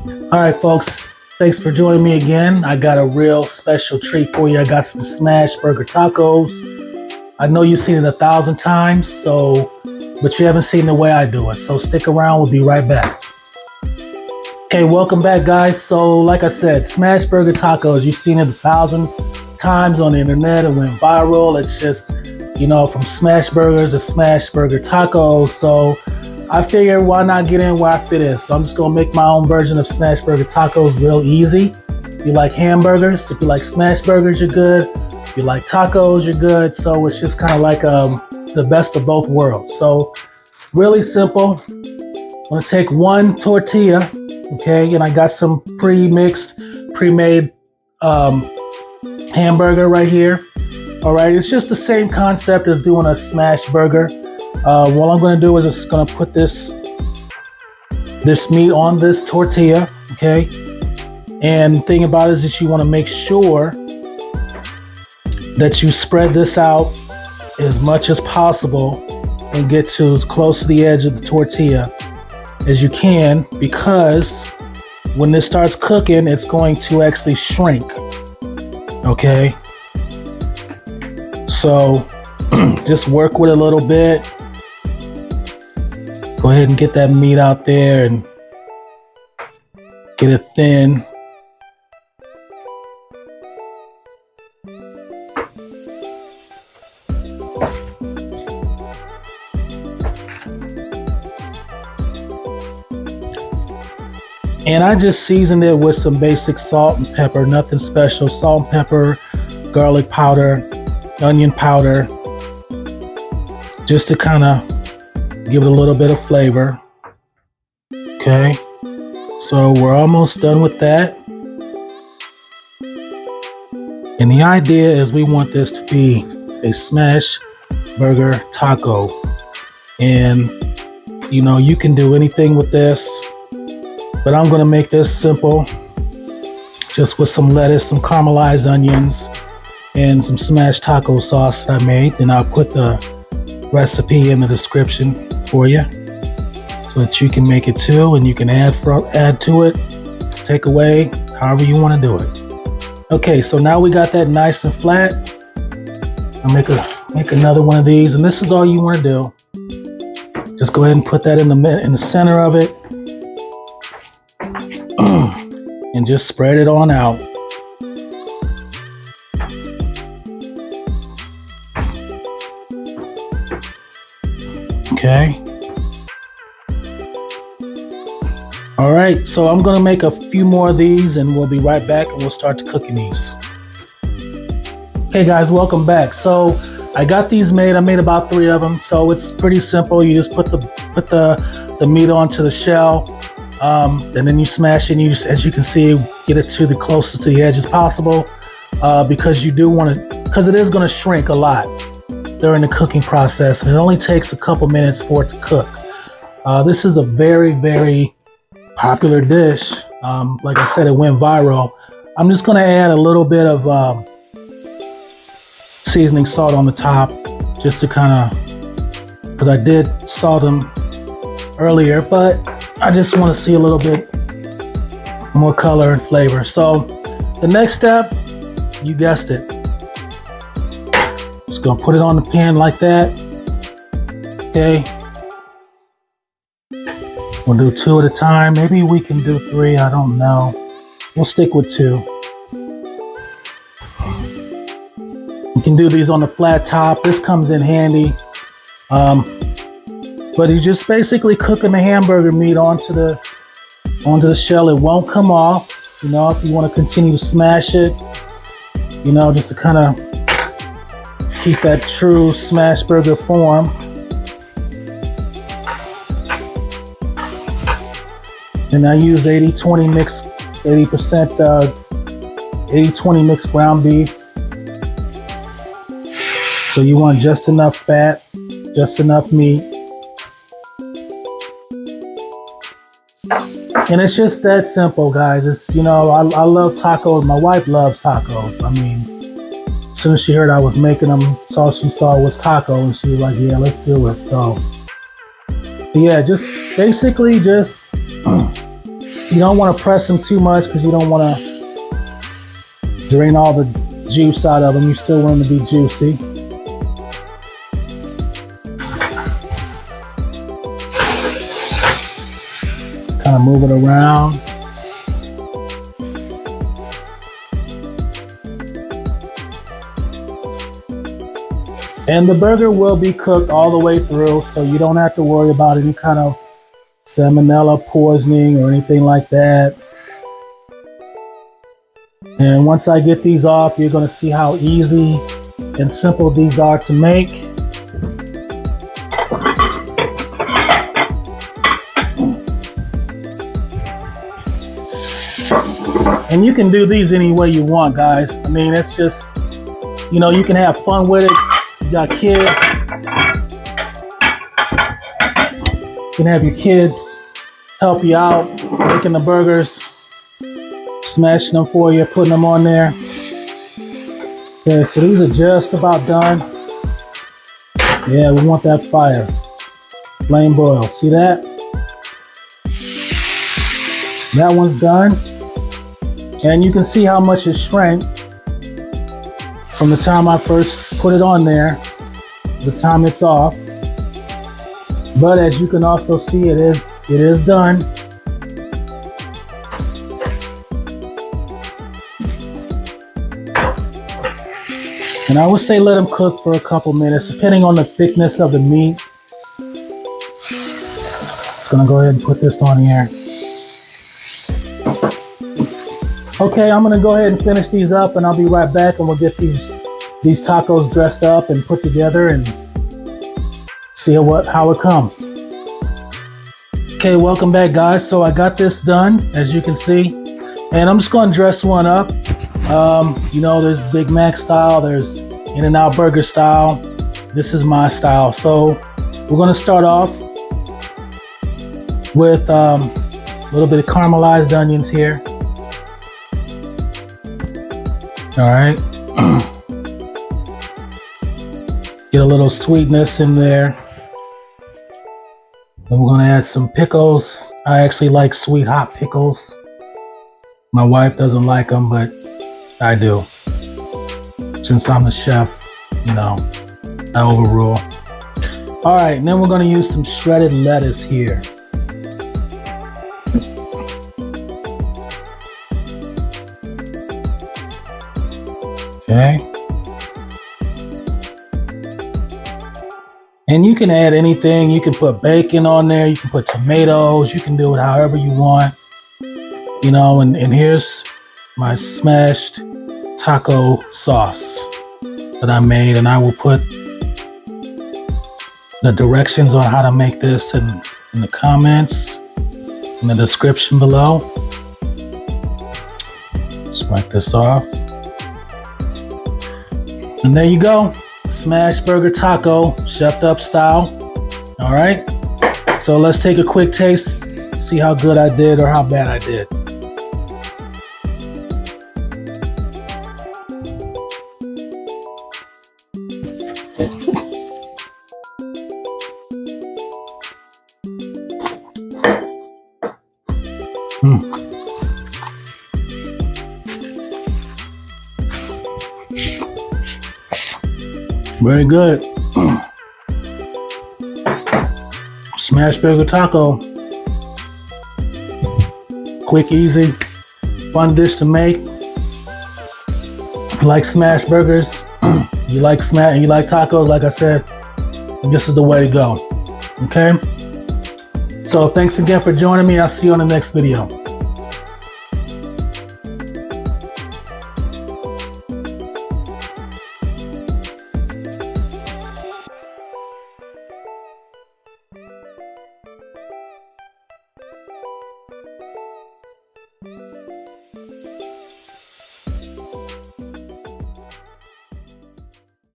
All right, folks, thanks for joining me again. I got a real special treat for you. I got some smash burger tacos. I know you've seen it 1,000 times, but you haven't seen the way I do it. So stick around, we'll be right back. Okay, welcome back, guys. So like I said, smash burger tacos, you've seen it 1,000 times on the internet. It went viral. It's just, from smash burgers to smash burger tacos. So I figured, why not get in where I fit in? So I'm just gonna make my own version of smash burger tacos real easy. If you like hamburgers, if you like smash burgers, you're good. If you like tacos, you're good. So it's just kind of like the best of both worlds. So really simple. I'm gonna take one tortilla, okay, and I got some pre-made hamburger right here. All right, it's just the same concept as doing a smash burger. What I'm going to do is just going to put this meat on this tortilla, okay? And the thing about it is that you want to make sure that you spread this out as much as possible and get to as close to the edge of the tortilla as you can, because when this starts cooking, it's going to actually shrink, okay? So just work with it a little bit. Go ahead and get that meat out there and get it thin. And I just seasoned it with some basic salt and pepper, nothing special. Salt and pepper, garlic powder, onion powder, just to kind of give it a little bit of flavor. Okay, so we're almost done with that. And the idea is we want this to be a smash burger taco. And you can do anything with this, but I'm gonna make this simple, just with some lettuce, some caramelized onions, and some smashed taco sauce that I made. And I'll put the recipe in the description for you so that you can make it too, and you can add to it, take away, however you want to do it. Okay, so now we got that nice and flat. I'll make another one of these, and this is all you want to do. Just go ahead and put that in the center of it and just spread it on out. Okay. All right, so I'm gonna make a few more of these and we'll be right back and we'll start to cooking these. Okay guys, welcome back. So I got these made. I made about 3 of them. So it's pretty simple. You just put the meat onto the shell, and then you smash it, and you just, as you can see, get it to the closest to the edge as possible, because it is gonna shrink a lot during the cooking process, and it only takes a couple minutes for it to cook. This is a very, very popular dish. Like I said, it went viral. I'm just gonna add a little bit of seasoning salt on the top, just to because I did salt them earlier, but I just want to see a little bit more color and flavor. So the next step, you guessed it. Just gonna put it on the pan like that. Okay. We'll do 2 at a time. Maybe we can do 3, I don't know. We'll stick with 2. You can do these on the flat top. This comes in handy. But you just basically cooking the hamburger meat onto the shell. It won't come off. If you want to continue to smash it, just to kind of keep that true smash burger form. And I used 80-20 mixed, 80% 80-20 mixed ground beef. So you want just enough fat, just enough meat. And it's just that simple, guys. It's, I love tacos. My wife loves tacos. I mean, as soon as she heard I was making them, all she saw was taco, and she was like, yeah, let's do it. So yeah, just basically just You don't want to press them too much because you don't want to drain all the juice out of them. You still want them to be juicy. Kind of move it around. And the burger will be cooked all the way through, so you don't have to worry about any kind of salmonella poisoning or anything like that. And once I get these off, you're going to see how easy and simple these are to make. And you can do these any way you want, guys. I mean, it's just, you know, you can have fun with it. You got kids. You can have your kids help you out making the burgers, smashing them for you, putting them on there. Okay, so these are just about done. Yeah, we want that fire. Flame broil. See that? That one's done. And you can see how much it shrank from the time I first put it on there, the time it's off. But as you can also see, it is done. And I would say let them cook for a couple minutes, depending on the thickness of the meat. Just gonna go ahead and put this on here. Okay, I'm gonna go ahead and finish these up, and I'll be right back, and we'll get these tacos dressed up and put together and see how it comes. Okay, welcome back, guys. So I got this done, as you can see, and I'm just gonna dress one up. You know, there's Big Mac style, there's In-N-Out Burger style. This is my style. So we're gonna start off with a little bit of caramelized onions here. All right. Get a little sweetness in there. Then we're gonna add some pickles. I actually like sweet hot pickles. My wife doesn't like them, but I do. Since I'm the chef, you know, I overrule. All right, and then we're gonna use some shredded lettuce here. Okay. And you can add anything. You can put bacon on there. You can put tomatoes. You can do it however you want. You know, and here's my smashed taco sauce that I made. And I will put the directions on how to make this in the comments, in the description below. Just wipe this off. And there you go, smashed burger taco, chefed up style. All right, so let's take a quick taste, see how good I did or how bad I did. Very good. Smashed burger taco. Quick, easy, fun dish to make. If you like smashed burgers, you like tacos, like I said, this is the way to go. Okay? So thanks again for joining me. I'll see you on the next video.